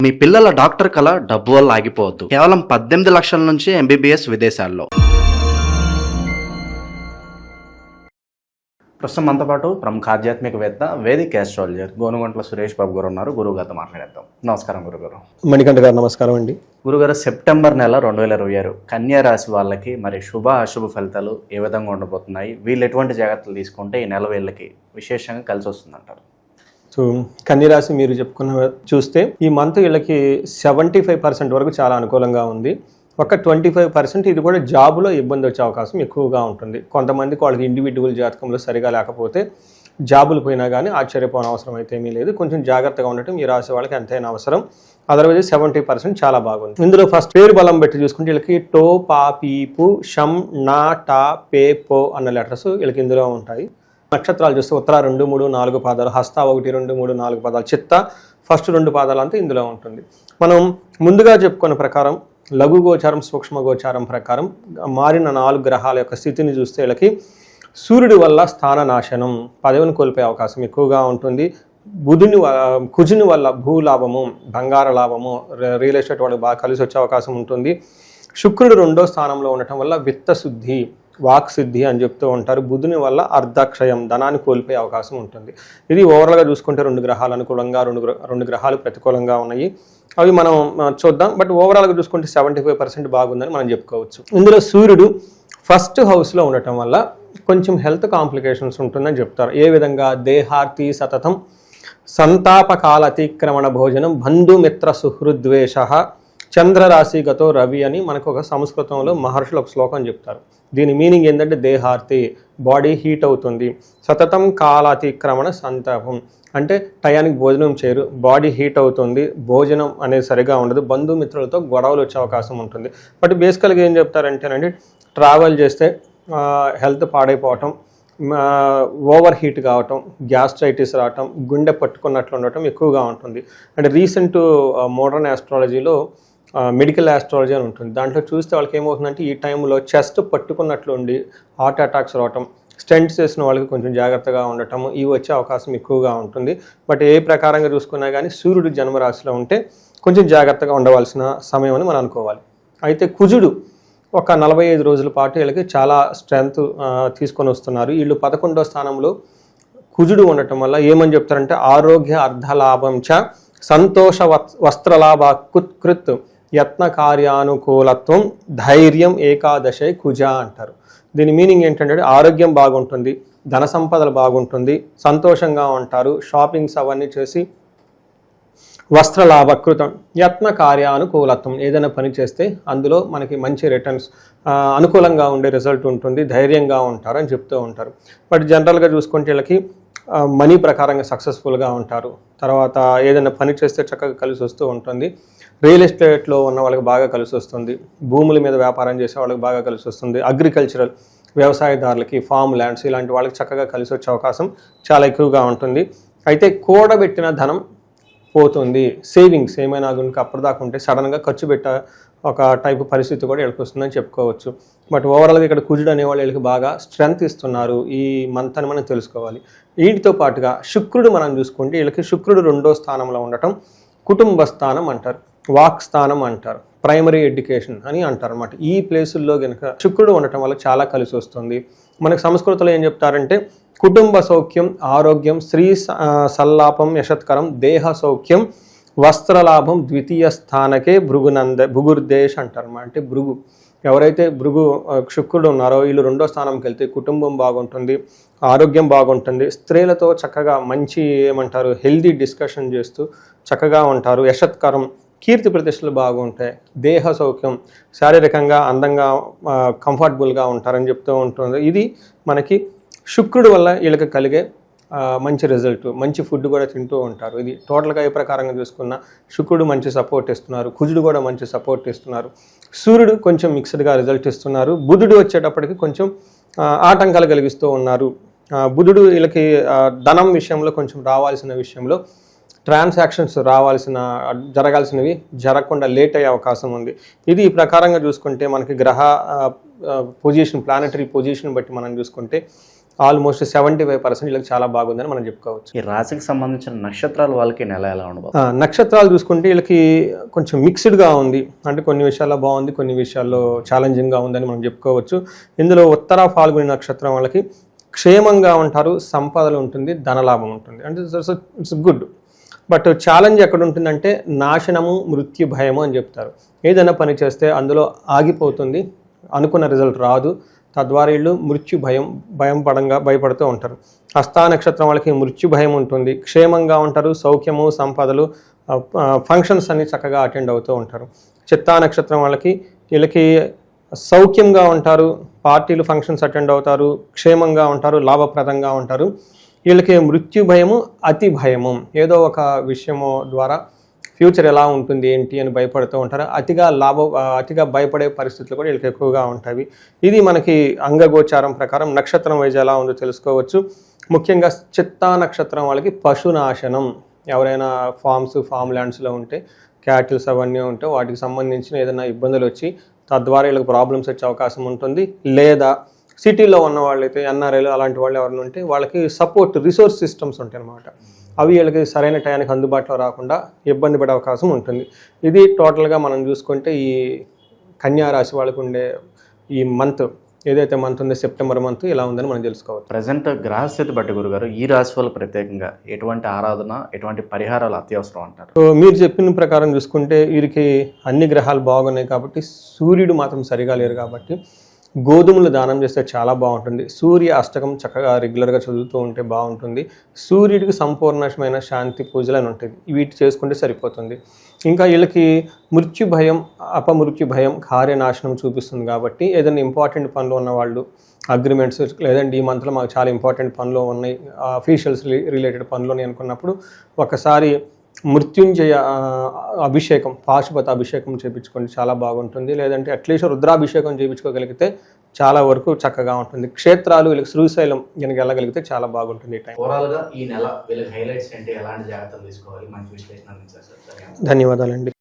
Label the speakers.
Speaker 1: మీ పిల్లల డాక్టర్ కల డబ్బు వల్ల ఆగిపోవద్దు. కేవలం 18 లక్షల నుంచి ఎంబీబీఎస్ విదేశాల్లో. ప్రస్తుతం మనతో పాటు ప్రముఖ ఆధ్యాత్మికవేత్త, వేదిక్ ఆస్ట్రాలజర్ గోనుగంట్ల సురేష్ బాబు గారు ఉన్నారు. గురువుగారితో మాట్లాడేద్దాం. నమస్కారం గురుగారు.
Speaker 2: మణికంఠ గారు నమస్కారం అండి.
Speaker 1: గురుగారు, సెప్టెంబర్ నెల 2026 కన్యా రాశి వాళ్ళకి మరి శుభ అశుభ ఫలితాలు ఏ విధంగా ఉండబోతున్నాయి? వీళ్ళు ఎటువంటి జాగ్రత్తలు తీసుకుంటే ఈ నెల వీళ్ళకి విశేషంగా కలిసి వస్తుందంటారు?
Speaker 2: సో కన్యరాశి మీరు చెప్పుకున్న చూస్తే ఈ మంత్ వీళ్ళకి 75% వరకు చాలా అనుకూలంగా ఉంది. ఒక 25% ఇది కూడా జాబులో ఇబ్బంది వచ్చే అవకాశం ఎక్కువగా ఉంటుంది. కొంతమందికి వాళ్ళకి ఇండివిజువల్ జాతకంలో సరిగా లేకపోతే జాబులు పోయినా కానీ ఆశ్చర్యపోని అవసరం అయితే ఏమీ లేదు. కొంచెం జాగ్రత్తగా ఉండటం ఈ రాశి వాళ్ళకి ఎంతైనా అవసరం. అదర్వైజ్ 70% చాలా బాగుంది. ఇందులో ఫస్ట్ పేరు బలం పెట్టి చూసుకుంటే వీళ్ళకి టో, పా, పీపు, షం, నా, టా, పే, పో అన్న లెటర్స్ వీళ్ళకి ఇందులో ఉంటాయి. నక్షత్రాలు చూస్తే ఉత్తర 2, 3, 4 పాదాలు, హస్త 1, 2, 3, 4 పాదాలు, చిత్త ఫస్ట్ 2 పాదాలు అంతా ఇందులో ఉంటుంది. మనం ముందుగా చెప్పుకున్న ప్రకారం లఘు గోచారం, సూక్ష్మ గోచారం ప్రకారం మారిన 4 గ్రహాల యొక్క స్థితిని చూస్తే వీళ్ళకి సూర్యుడి వల్ల స్థాన నాశనం, పదవిని కోల్పోయే అవకాశం ఎక్కువగా ఉంటుంది. కుజుని వల్ల భూలాభము, బంగార లాభము, రియల్ ఎస్టేట్ వాళ్ళకి బాగా కలిసి వచ్చే అవకాశం ఉంటుంది. శుక్రుడు 2వ స్థానంలో ఉండటం వల్ల విత్తశుద్ధి, వాక్ సిద్ధి అని చెప్తూ ఉంటారు. బుధుని వల్ల అర్ధక్షయం, ధనాన్ని కోల్పోయే అవకాశం ఉంటుంది. ఇది ఓవరాల్గా చూసుకుంటే 2 గ్రహాలు అనుకూలంగా, 2 గ్రహాలు ప్రతికూలంగా ఉన్నాయి. అవి మనం చూద్దాం. బట్ ఓవరాల్గా చూసుకుంటే 75% బాగుందని మనం చెప్పుకోవచ్చు. ఇందులో సూర్యుడు ఫస్ట్ హౌస్లో ఉండటం వల్ల కొంచెం హెల్త్ కాంప్లికేషన్స్ ఉంటుందని చెప్తారు. ఏ విధంగా? దేహార్తి సతతం, సంతాపకాల అతిక్రమణ భోజనం, బంధుమిత్ర సుహృద్వేష, చంద్రరాశిగతో రవి అని మనకు ఒక సంస్కృతంలో మహర్షులు ఒక శ్లోకం చెప్తారు. దీని మీనింగ్ ఏంటంటే దేహార్తి, బాడీ హీట్ అవుతుంది. సతతం కాలాతిక్రమణ సంతాపం అంటే టయానికి భోజనం చేయరు, బాడీ హీట్ అవుతుంది, భోజనం అనేది సరిగా ఉండదు, బంధుమిత్రులతో గొడవలు వచ్చే అవకాశం ఉంటుంది. బట్ బేసికల్గా ఏం చెప్తారంటేనండి, ట్రావెల్ చేస్తే హెల్త్ పాడైపోవటం, ఓవర్ హీట్ కావటం, గ్యాస్ట్రైటిస్ రావటం, గుండె పట్టుకున్నట్లు ఉండటం ఎక్కువగా ఉంటుంది. అంటే రీసెంట్ మోడర్న్ ఆస్ట్రాలజీలో మెడికల్ ఆస్ట్రాలజీ అని ఉంటుంది. దాంట్లో చూస్తే వాళ్ళకి ఏమవుతుందంటే ఈ టైంలో చెస్ట్ పట్టుకున్నట్లు ఉండి హార్ట్ అటాక్స్ రావటం, స్టెంట్స్ వేసిన వాళ్ళకి కొంచెం జాగ్రత్తగా ఉండటం, ఇవి వచ్చే అవకాశం ఎక్కువగా ఉంటుంది. బట్ ఏ ప్రకారంగా చూసుకున్నా కానీ సూర్యుడు జన్మరాశిలో ఉంటే కొంచెం జాగ్రత్తగా ఉండవలసిన సమయం అని మనం అనుకోవాలి. అయితే కుజుడు ఒక 45 రోజుల పాటు వీళ్ళకి చాలా స్ట్రెంగ్త్ తీసుకొని వస్తున్నారు. వీళ్ళు 11వ స్థానంలో కుజుడు ఉండటం వల్ల ఏమని చెప్తారంటే ఆరోగ్య అర్ధలాభం చ సంతోష వస్త్రలాభ కుత్కృత్ యత్న కార్యానుకూలత్వం ధైర్యం ఏకాదశై కుజ అంటారు. దీని మీనింగ్ ఏంటంటే ఆరోగ్యం బాగుంటుంది, ధన సంపదలు బాగుంటుంది, సంతోషంగా ఉంటారు, షాపింగ్స్ అవన్నీ చేసి వస్త్రలాభకృతం, యత్న కార్యానుకూలత్వం, ఏదైనా పని చేస్తే అందులో మనకి మంచి రిటర్న్స్, అనుకూలంగా ఉండే రిజల్ట్ ఉంటుంది, ధైర్యంగా ఉంటారు అని చెప్తూ ఉంటారు. బట్ జనరల్గా చూసుకుంటే వీళ్ళకి మనీ ప్రకారంగా సక్సెస్ఫుల్గా ఉంటారు. తర్వాత ఏదైనా పని చేస్తే చక్కగా కలిసి వస్తూ ఉంటుంది. రియల్ ఎస్టేట్లో ఉన్న వాళ్ళకి బాగా కలిసి వస్తుంది, భూముల మీద వ్యాపారం చేసే వాళ్ళకి బాగా కలిసి వస్తుంది, అగ్రికల్చరల్ వ్యవసాయదారులకి, ఫామ్ ల్యాండ్స్ ఇలాంటి వాళ్ళకి చక్కగా కలిసి వచ్చే అవకాశం చాలా ఎక్కువగా ఉంటుంది. అయితే కూడబెట్టిన ధనం పోతుంది, సేవింగ్స్ ఏమైనా కనుక అప్పటిదాకా ఉంటే సడన్గా ఖర్చు పెట్టే ఒక టైపు పరిస్థితి కూడా వీళ్ళకి వస్తుందని చెప్పుకోవచ్చు. బట్ ఓవరాల్గా ఇక్కడ కుజుడు అనేవాళ్ళు వీళ్ళకి బాగా స్ట్రెంగ్త్ ఇస్తున్నారు ఈ మంత్ అని మనం తెలుసుకోవాలి. వీటితో పాటుగా శుక్రుడు మనం చూసుకుంటే వీళ్ళకి శుక్రుడు 2వ స్థానంలో ఉండటం కుటుంబ స్థానం అంటారు, వాక్ స్థానం అంటారు, ప్రైమరీ ఎడ్యుకేషన్ అని అంటారు అన్నమాట. ఈ ప్లేసుల్లో కనుక శుక్రుడు ఉండటం వల్ల చాలా కలిసి వస్తుంది. మనకు సంస్కృతంలో ఏం చెప్తారంటే కుటుంబ సౌఖ్యం, ఆరోగ్యం, స్త్రీ సల్లాపం, యశత్కరం, దేహ సౌఖ్యం, వస్త్రలాభం, ద్వితీయ స్థానకే భృగుర్దేశ్ అంటారు అన్నమాట. అంటే భృగు, ఎవరైతే భృగు శుక్రుడు ఉన్నారో వీళ్ళు 2వ స్థానంకి వెళ్తే కుటుంబం బాగుంటుంది, ఆరోగ్యం బాగుంటుంది, స్త్రీలతో చక్కగా మంచి ఏమంటారు హెల్దీ డిస్కషన్ చేస్తూ చక్కగా ఉంటారు, యశత్కరం, కీర్తి ప్రతిష్టలు బాగుంటాయి, దేహ సౌఖ్యం, శారీరకంగా అందంగా కంఫర్టబుల్గా ఉంటారని చెప్తూ ఉంటుంది. ఇది మనకి శుక్రుడు వల్ల వీళ్ళకి కలిగే మంచి రిజల్ట్. మంచి ఫుడ్ కూడా తింటూ ఉంటారు. ఇది టోటల్గా ఏ ప్రకారంగా చూసుకున్నా శుక్రుడు మంచి సపోర్ట్ ఇస్తున్నారు, కుజుడు కూడా మంచి సపోర్ట్ ఇస్తున్నారు, సూర్యుడు కొంచెం మిక్స్డ్గా రిజల్ట్ ఇస్తున్నారు, బుధుడు వచ్చేటప్పటికి కొంచెం ఆటంకాలు కలిగిస్తూ ఉన్నారు. బుధుడు వీళ్ళకి ధనం విషయంలో కొంచెం రావాల్సిన విషయంలో ట్రాన్సాక్షన్స్ జరగాల్సినవి జరగకుండా లేట్ అయ్యే అవకాశం ఉంది. ఇది ఈ ప్రకారంగా చూసుకుంటే మనకి గ్రహ పొజిషన్, ప్లానటరీ పొజిషన్ బట్టి మనం చూసుకుంటే ఆల్మోస్ట్ 75% వీళ్ళకి చాలా బాగుందని మనం చెప్పుకోవచ్చు.
Speaker 1: ఈ రాశికి సంబంధించిన నక్షత్రాలు వాళ్ళకి నెల ఎలా ఉండబోతుంది?
Speaker 2: నక్షత్రాలు చూసుకుంటే వీళ్ళకి కొంచెం మిక్స్డ్గా ఉంది. అంటే కొన్ని విషయాల్లో బాగుంది, కొన్ని విషయాల్లో ఛాలెంజింగ్గా ఉందని మనం చెప్పుకోవచ్చు. ఇందులో ఉత్తర ఫాల్గుని నక్షత్రం వాళ్ళకి క్షేమంగా ఉంటారు, సంపదలు ఉంటుంది, ధనలాభం ఉంటుంది. అంటే ఇట్స్ గుడ్. బట్ ఛాలెంజ్ ఎక్కడ ఉంటుందంటే నాశనము, మృత్యు భయము అని చెప్తారు. ఏదైనా పని చేస్తే అందులో ఆగిపోతుంది, అనుకున్న రిజల్ట్ రాదు, తద్వారా వీళ్ళు మృత్యు భయపడుతూ ఉంటారు. హస్తా నక్షత్రం వాళ్ళకి మృత్యు భయం ఉంటుంది, క్షేమంగా ఉంటారు, సౌఖ్యము, సంపదలు, ఫంక్షన్స్ అన్ని చక్కగా అటెండ్ అవుతూ ఉంటారు. చిత్తా నక్షత్రం వీళ్ళకి సౌఖ్యంగా ఉంటారు, పార్టీలు ఫంక్షన్స్ అటెండ్ అవుతారు, క్షేమంగా ఉంటారు, లాభప్రదంగా ఉంటారు. వీళ్ళకి మృత్యు భయము, అతి భయము, ఏదో ఒక విషయము ద్వారా ఫ్యూచర్ ఎలా ఉంటుంది ఏంటి అని భయపడుతూ ఉంటారు. అతిగా భయపడే పరిస్థితులు కూడా వీళ్ళకి ఎక్కువగా ఉంటాయి. ఇది మనకి అంగగోచారం ప్రకారం నక్షత్రం వైజ్ ఎలా ఉందో తెలుసుకోవచ్చు. ముఖ్యంగా చిత్తా నక్షత్రం వాళ్ళకి పశునాశనం, ఎవరైనా ఫామ్ ల్యాండ్స్లో ఉంటే క్యాటిల్స్ అవన్నీ ఉంటే వాటికి సంబంధించిన ఏదైనా ఇబ్బందులు వచ్చి తద్వారా వీళ్ళకి ప్రాబ్లమ్స్ వచ్చే అవకాశం ఉంటుంది. లేదా సిటీలో ఉన్న వాళ్ళైతే ఎన్ఆర్ఐలు అలాంటి వాళ్ళు ఎవరైనా ఉంటే వాళ్ళకి సపోర్ట్ రిసోర్స్ సిస్టమ్స్ ఉంటాయి అన్నమాట. అవి వీళ్ళకి సరైన టయానికి అందుబాటులో రాకుండా ఇబ్బంది పడే అవకాశం ఉంటుంది. ఇది టోటల్గా మనం చూసుకుంటే ఈ కన్యా రాశి వాళ్ళకు ఉండే ఈ మంత్ ఏదైతే మంత్ ఉందో సెప్టెంబర్ మంత్ ఇలా ఉందని మనం తెలుసుకోవచ్చు.
Speaker 1: ప్రజెంట్ గ్రహస్థితి బట్టి గురుగారు ఈ రాశి వాళ్ళు ప్రత్యేకంగా ఎటువంటి ఆరాధన, ఎటువంటి పరిహారాలు అత్యవసరం అంటారు?
Speaker 2: సో మీరు చెప్పిన ప్రకారం చూసుకుంటే వీరికి అన్ని గ్రహాలు బాగున్నాయి కాబట్టి సూర్యుడు మాత్రం సరిగా లేరు కాబట్టి గోధుమలు దానం చేస్తే చాలా బాగుంటుంది. సూర్య అష్టకం చక్కగా రెగ్యులర్గా చదువుతూ ఉంటే బాగుంటుంది. సూర్యుడికి సంపూర్ణమైన శాంతి పూజలు అని ఉంటుంది, వీటి చేసుకుంటే సరిపోతుంది. ఇంకా వీళ్ళకి మృత్యు భయం, అపమృత్యు భయం, కార్యనాశనం చూపిస్తుంది కాబట్టి ఏదైనా ఇంపార్టెంట్ పనులు ఉన్న వాళ్ళు అగ్రిమెంట్స్, లేదంటే ఈ మంత్లో మాకు చాలా ఇంపార్టెంట్ పనులు ఉన్నాయి, అఫీషియల్స్ రిలేటెడ్ పనులు ఉన్నాయి అనుకున్నప్పుడు ఒకసారి మృత్యుంజయ అభిషేకం, పాశుపత అభిషేకం చేయించుకోండి, చాలా బాగుంటుంది. లేదంటే అట్లీస్ట్ రుద్రాభిషేకం చేయించుకోగలిగితే చాలా వరకు చక్కగా ఉంటుంది. క్షేత్రాలు వీళ్ళకి శ్రీశైలం కనుక వెళ్ళగలిగితే చాలా బాగుంటుంది ఈ టైం.
Speaker 1: ఓవరాల్గా ఈ నెల వీళ్ళకి హైలైట్స్ అంటే ఎలాంటి జాగ్రత్తలు తీసుకోవాలి, మంచి విశ్లేషణ అందించారు సార్.
Speaker 2: ధన్యవాదాలండి.